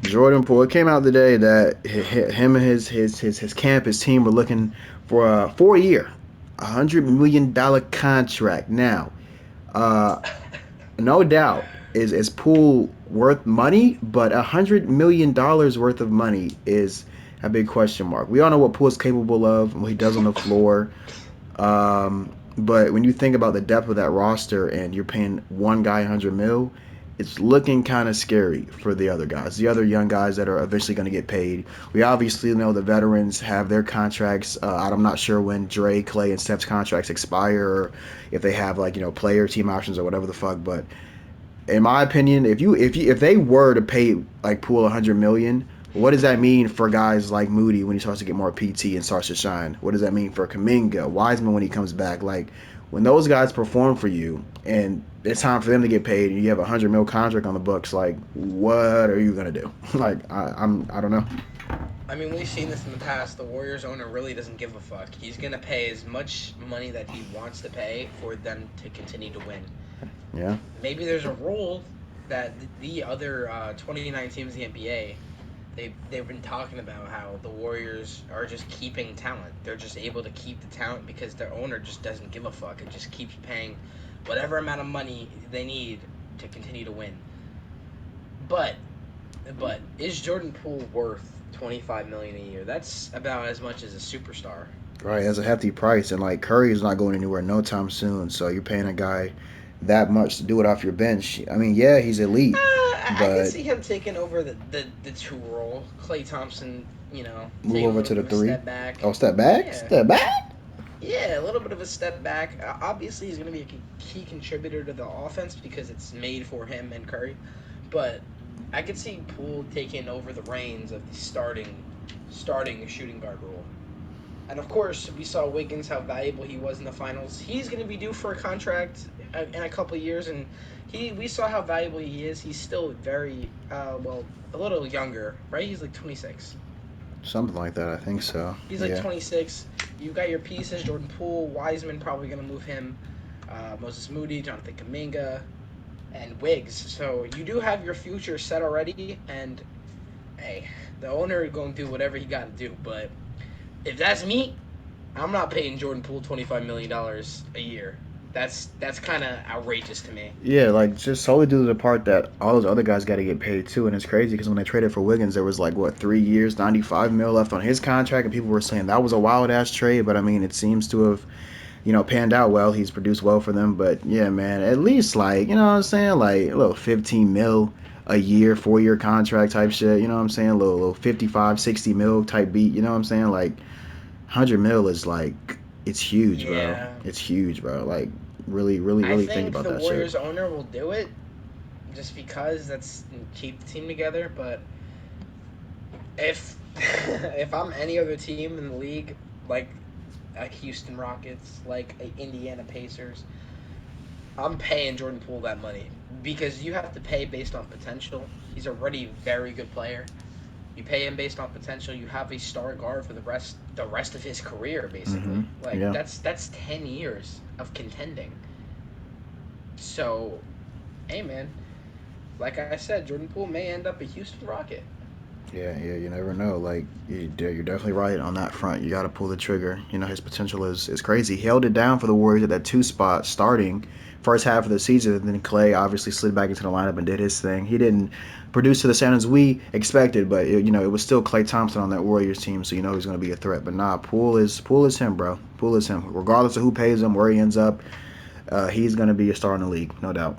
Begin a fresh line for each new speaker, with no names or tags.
Jordan Poole. It came out today that him and his camp, his team were looking for a 4 year, $100 million contract. Now, uh, no doubt is Poole worth money, but $100 million worth of money is a big question mark. We all know what Poole is capable of, what he does on the floor. But when you think about the depth of that roster and you're paying one guy 100 mil, it's looking kind of scary for the other guys, the other young guys that are eventually going to get paid. We obviously know the veterans have their contracts. I'm not sure when Dre, Clay, and Steph's contracts expire, or if they have like player team options or whatever the fuck. But in my opinion, if they were to pay like Poole 100 million, what does that mean for guys like Moody when he starts to get more PT and starts to shine? What does that mean for Kaminga, Wiseman when he comes back? Like when those guys perform for you and it's time for them to get paid and you have a 100 mil contract on the books, like what are you gonna do? Like I don't know.
I mean, we've seen this in the past. The Warriors owner really doesn't give a fuck. He's gonna pay as much money that he wants to pay for them to continue to win.
Yeah.
Maybe there's a rule that the other 29 teams in the NBA they've been talking about how the Warriors are just keeping talent. They're just able to keep the talent because their owner just doesn't give a fuck and just keeps paying whatever amount of money they need to continue to win. But is Jordan Poole worth 25 million a year? That's about as much as a superstar.
Right, as a hefty price, and like Curry is not going anywhere no time soon. So you're paying a guy that much to do it off your bench. I mean, yeah, he's elite,
I can
but
see him taking over the two role. Clay Thompson,
move
taking a
over
little
to
bit
the
of a
three.
step back.
Oh, step back,
Yeah,
step back.
yeah, a little bit of a step back. Obviously, he's going to be a key contributor to the offense because it's made for him and Curry. But I could see Poole taking over the reins of the starting shooting guard role. And of course, we saw Wiggins how valuable he was in the finals. He's going to be due for a contract in a couple of years, and we saw how valuable he is. He's still very a little younger, right? He's like 26.
Something like that, I think so.
He's like
Yeah.
26. You got your pieces: Jordan Poole, Wiseman probably going to move him, Moses Moody, Jonathan Kaminga, and Wiggs. So you do have your future set already, and hey, the owner is going to do whatever he got to do, but if that's me, I'm not paying Jordan Poole $25 million a year. That's kind of outrageous to me.
Yeah, like just solely due to the part that all those other guys got to get paid too, and it's crazy because when they traded for Wiggins, there was like what 3 years, 95 mil left on his contract, and people were saying that was a wild ass trade. But I mean, it seems to have panned out well. He's produced well for them. But yeah, man, at least like what I'm saying, like a little 15 mil a year, 4 year contract type shit. You know what I'm saying, a little 55, 60 mil type beat. You know what I'm saying, like 100 mil is like it's huge, bro.
Yeah,
It's huge, bro. Like really, really,
I
really think
think
about
the
that shit.
Warriors owner will do it just because that's keep the team together. But if if I'm any other team in the league, like Houston Rockets, like Indiana Pacers, I'm paying Jordan Poole that money because you have to pay based on potential. He's already a very good player. You pay him based on potential. You have a star guard for the rest of his career,
Hmm.
basically. Like
Yeah.
that's 10 years of contending. So, hey man, like I said, Jordan Poole may end up a Houston Rocket.
Yeah, yeah, you never know. Like you're definitely right on that front. You got to pull the trigger. His potential is crazy. He held it down for the Warriors at that two spot starting first half of the season. And then Clay obviously slid back into the lineup and did his thing. He didn't produce to the standards we expected, but it was still Clay Thompson on that Warriors team, so he's going to be a threat. But nah, Poole is him, bro. Poole is him. Regardless of who pays him, where he ends up, he's going to be a star in the league, no doubt.